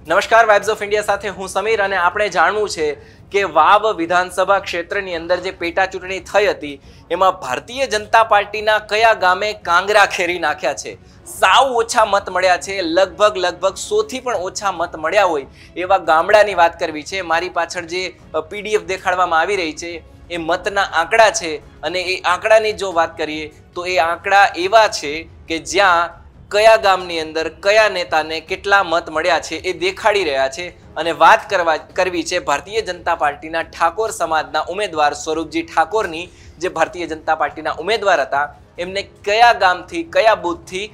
નમસ્કાર, vibes of India સાથે હું સમીર અને આપણે જાણવું છે કે વાવ વિધાનસભા ક્ષેત્રની અંદર જે પેટા ચૂંટણી થઈ હતી એમાં ભારતીય જનતા પાર્ટીના કયા ગામે કાંગરા ખેરી નાખ્યા છે, સાવ ઓછા મત મળ્યા છે, લગભગ 100 થી પણ ઓછા મત મળ્યા હોય એવા ગામડાની વાત કરવી છે। મારી પાછળ જે પીડીએફ દેખાડવામાં આવી રહી છે એ મતના આંકડા છે અને એ આંકડાની જો વાત કરીએ તો એ આંકડા એવા છે કે જ્યાં કયા ગામની અંદર કયા નેતાને કેટલા મત મળ્યા છે એ દેખાડી રહ્યા છે। અને વાત કરવી છે ભારતીય જનતા પાર્ટીના ઠાકોર સમાજના ઉમેદવાર સ્વરૂપજી ઠાકોરની, જે ભારતીય જનતા પાર્ટીના ઉમેદવાર હતા, એમને કયા ગામથી કયા બૂથથી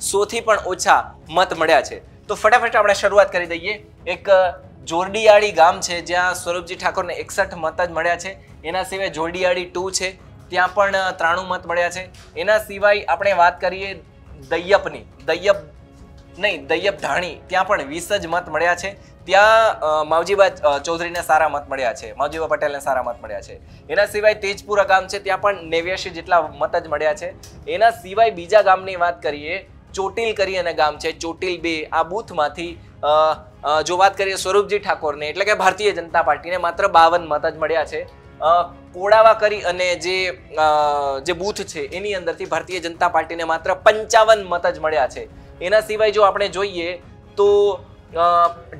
100 થી પણ ઓછા મત મળ્યા છે। તો ફટાફટ આપણે શરૂઆત કરી દઈએ। એક જોરડીયાળી ગામ છે જ્યાં સ્વરૂપજી ઠાકોરને 61 મત જ મળ્યા છે। એના સિવાય જોરડીયાળી 2 છે, ત્યાં પણ 93 મત મળ્યા છે। એના સિવાય આપણે વાત કરીએ દૈયપની, દૈયપ ઢાણી, ત્યાં પણ 20 જ મત મળ્યા છે। ત્યાં માવજીબા ચૌધરીને સારા મત મળ્યા છે, માવજીબા પટેલને સારા મત મળ્યા છે। એના સિવાય તેજપુરા ગામ છે, ત્યાં પણ 89 જેટલા મત જ મળ્યા છે। એના સિવાય બીજા ગામની વાત કરીએ, ચોટીલ કરી અને ગામ છે, ચોટીલ 2, આ બૂથમાંથી જો વાત કરીએ સ્વરૂપજી ઠાકોરને એટલે કે ભારતીય જનતા પાર્ટીને માત્ર 52 મત જ મળ્યા છે। કોડાવા કરી અને જે બૂથ છે એની અંદરથી ભારતીય જનતા પાર્ટીને માત્ર 55 મત જ મળ્યા છે। એના સિવાય જો આપણે જોઈએ તો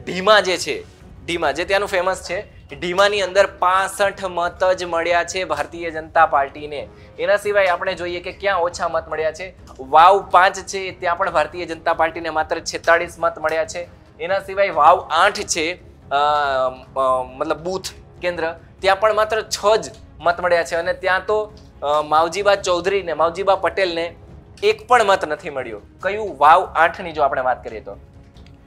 ઢીમા જે છે, ઢીમા જે ત્યાંનું ફેમસ છે, ઢીમાની અંદર 65 મત જ મળ્યા છે ભારતીય જનતા પાર્ટીને। એના સિવાય આપણે જોઈએ કે ક્યાં ઓછા મત મળ્યા છે, વાવ 5 છે, ત્યાં પણ ભારતીય જનતા પાર્ટીને માત્ર 46 મત મળ્યા છે। એના સિવાય વાવ 8 છે, મતલબ બૂથ કેન્દ્ર, ત્યાં પણ માત્ર 6 જ મત મળ્યા છે અને ત્યાં તો માવજીબા ચૌધરીને, માવજીબા પટેલને એક પણ મત નથી મળ્યો। કયું? વાવ 8 ની જો આપણે વાત કરીએ તો।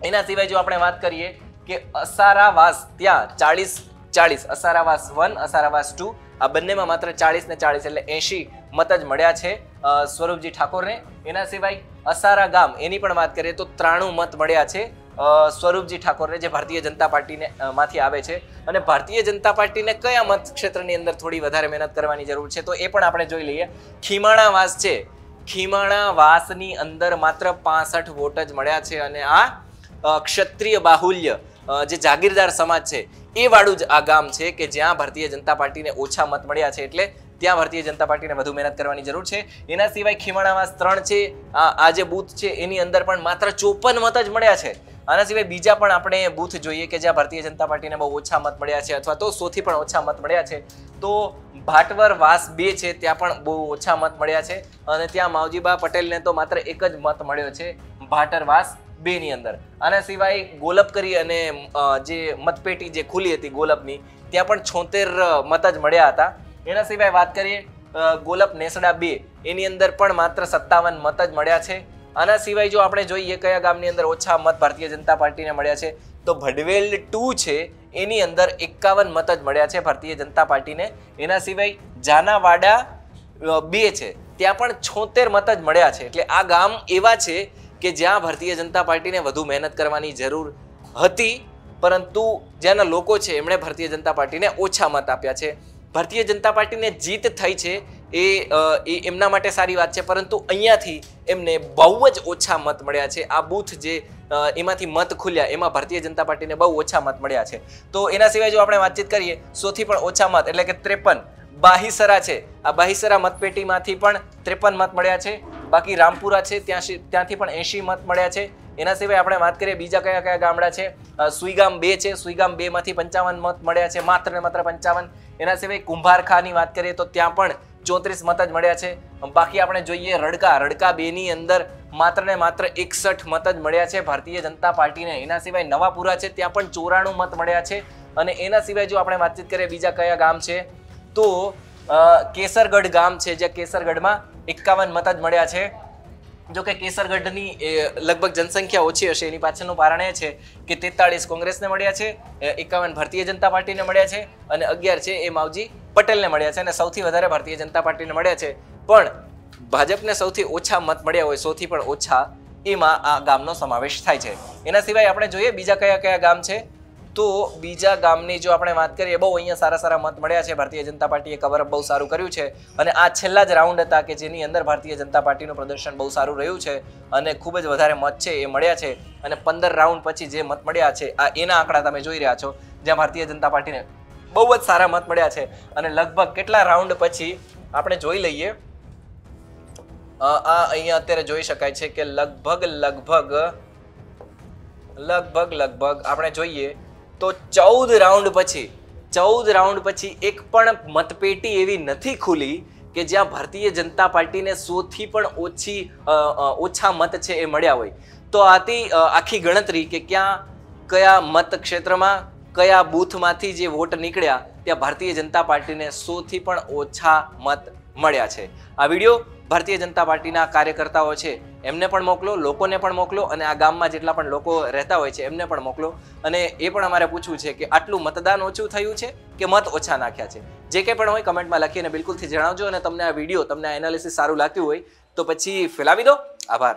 એના સિવાય જો આપણે વાત કરીએ કે અસારાવાસ, ત્યાં 40, અસારાવાસ 1, અસારાવાસ 2, આ બંનેમાં માત્ર 40 ને 40 એટલે 80 મત જ મળ્યા છે સ્વરૂપજી ઠાકોરને। એના સિવાય અસારા ગામ, એની પણ વાત કરીએ તો 93 મત મળ્યા છે સ્વરૂપજી ઠાકોરને, જે ભારતીય જનતા પાર્ટીને માંથી આવે છે। અને ભારતીય જનતા પાર્ટીને કયા મત ક્ષેત્રની અંદર થોડી વધારે મહેનત કરવાની જરૂર છે તો એ પણ આપણે જોઈ લઈએ। ખીમાણાવાસ છે, ખીમાણાવાસની અંદર માત્ર 65 વોટ જ મળ્યા છે અને આ ક્ષત્રિય બાહુલ્ય જે જાગીરદાર સમાજ છે એ વાળું જ આ ગામ છે કે જ્યાં ભારતીય જનતા પાર્ટીને ઓછા મત મળ્યા છે, એટલે ત્યાં ભારતીય જનતા પાર્ટીને વધુ મહેનત કરવાની જરૂર છે। એના સિવાય ખીમાણાવાસ 3 છે, આ જે બૂથ છે એની અંદર પણ માત્ર 54 મત જ મળ્યા છે। આના સિવાય બીજા પણ આપણે બૂથ જોઈએ કે જ્યાં ભારતીય જનતા પાર્ટીને બહુ ઓછા મત મળ્યા છે અથવા તો 100 થી પણ ઓછા મત મળ્યા છે, તો ભાટવરવાસ 2 છે, ત્યાં પણ બહુ ઓછા મત મળ્યા છે અને ત્યાં માવજીબા પટેલને તો માત્ર 1 જ મત મળ્યો છે ભાટરવાસ 2 ની અંદર। આના સિવાય ગોલપ કરી અને જે મતપેટી જે ખુલી હતી ગોલપની, ત્યાં પણ 76 મત જ મળ્યા હતા। એના સિવાય વાત કરીએ ગોલપ નેસડા 2, એની અંદર પણ માત્ર 57 મત જ મળ્યા છે। આના સિવાય જો આપણે જોઈએ કયા ગામની અંદર ઓછા મત ભારતીય જનતા પાર્ટીને મળ્યા છે તો ભડવેલ 2 છે, એની અંદર 51 મત જ મળ્યા છે ભારતીય જનતા પાર્ટીને। એના સિવાય જાનાવાડા 2 છે, ત્યાં પણ 76 મત જ મળ્યા છે। એટલે આ ગામ એવા છે કે જ્યાં ભારતીય જનતા પાર્ટીને વધુ મહેનત કરવાની જરૂર હતી, પરંતુ જ્યાંના લોકો છે એમણે ભારતીય જનતા પાર્ટીને ઓછા મત આપ્યા છે। ભારતીય જનતા પાર્ટીને જીત થઈ છે એ એમના માટે સારી વાત છે, પરંતુ અહીંયાથી એમને બહુ જ ઓછા મત મળ્યા છે। આ બૂથ જે એમાંથી મત ખુલ્યા એમાં ભારતીય જનતા પાર્ટીને બહુ ઓછા મત મળ્યા છે। તો એના સિવાય જો આપણે વાતચીત કરીએ 100 થી પણ ઓછા મત એટલે કે 53 બાહીસરા છે, આ બાહીસરા મતપેટીમાંથી પણ 53 મત મળ્યા છે। બાકી રામપુરા છે, ત્યાંથી પણ 80 મત મળ્યા છે। એના સિવાય આપણે વાત કરીએ બીજા કયા કયા ગામડા છે, સુઈગામ 2 છે, સુઈગામ 2 માંથી 55 મત મળ્યા છે, માત્ર ને માત્ર 55। એના સિવાય કુંભારખાની વાત કરીએ તો ત્યાં પણ 34 મત જ મળ્યા છે। બાકી આપણે જોઈએ રડકા 2 ની અંદર માત્ર ને માત્ર 61 મત જ મળ્યા છે ભારતીય જનતા પાર્ટીને। એના સિવાય નવાપુરા છે, ત્યાં પણ 94 મત મળ્યા છે। અને એના સિવાય જો આપણે વાતચીત કરીએ બીજા કયા ગામ છે તો કેસરગઢ ગામ છે, જ્યાં કેસરગઢમાં 51 મત જ મળ્યા છે। જો કે કેસરગઢની લગભગ જનસંખ્યા ઓછી હશે, એની પાછળનું કારણ એ છે કે 43 કોંગ્રેસને મળ્યા છે, 51 ભારતીય જનતા પાર્ટીને મળ્યા છે અને 11 છે એ માવજી પટેલને મળ્યા છે અને સૌથી વધારે ભારતીય જનતા પાર્ટીને મળ્યા છે। પણ ભાજપને સૌથી ઓછા મત મળ્યા હોય, 100 થી પણ ઓછા, એમાં આ ગામનો સમાવેશ થાય છે। એના સિવાય આપણે જોઈએ બીજા કયા કયા ગામ છે તો બીજા ગામની જો આપણે વાત કરીએ, બહુ અહીંયા સારા સારા મત મળ્યા છે. ભારતીય જનતા પાર્ટીએ કવરઅપ બહુ સારું કર્યું છે અને આ છેલ્લા જ રાઉન્ડ હતા કે જેની અંદર ભારતીય જનતા પાર્ટીનું પ્રદર્શન બહુ સારું રહ્યું છે અને ખૂબ જ વધારે મત છે એ મળ્યા છે. અને 15 રાઉન્ડ પછી જે મત મળ્યા છે આ એના આંકડા તમે જોઈ રહ્યા છો, જ્યાં ભારતીય જનતા પાર્ટીને બહુ જ સારા મત મળ્યા છે. અને લગભગ કેટલા રાઉન્ડ પછી આપણે જોઈ લઈએ, આ અહીંયા અત્યારે જોઈ શકાય છે કે લગભગ આપણે જોઈએ તો 14 રાઉન્ડ પછી એક પણ મતપેટી એવી નથી ખુલી કે જ્યાં ભારતીય જનતા પાર્ટીને 100 થી પણ ઓછા મત છે એ મળ્યા હોય. તો આખી ગણતરી કે કયા મત ક્ષેત્રમાં કયા બૂથમાંથી જે વોટ નીકળ્યા ત્યાં ભારતીય જનતા પાર્ટીને 100 થી પણ ઓછા મત મળ્યા છે. આ વિડીયો ભારતીય જનતા પાર્ટીના કાર્યકર્તાઓ છે એમને પણ મોકલો, લોકોને પણ મોકલો અને આ ગામમાં જેટલા પણ લોકો રહેતા હોય છે એમને પણ મોકલો. અને એ પણ અમારે પૂછવું છે કે આટલું મતદાન ઓછું થયું છે કે મત ઓછા નાખ્યા છે. જે કંઈ પણ હોય કમેન્ટમાં લખીને બિલકુલથી જણાવજો. અને તમને આ વિડીયો, તમને આ એનાલિસિસ સારું લાગ્યું હોય તો પછી ફેલાવી દો. આભાર.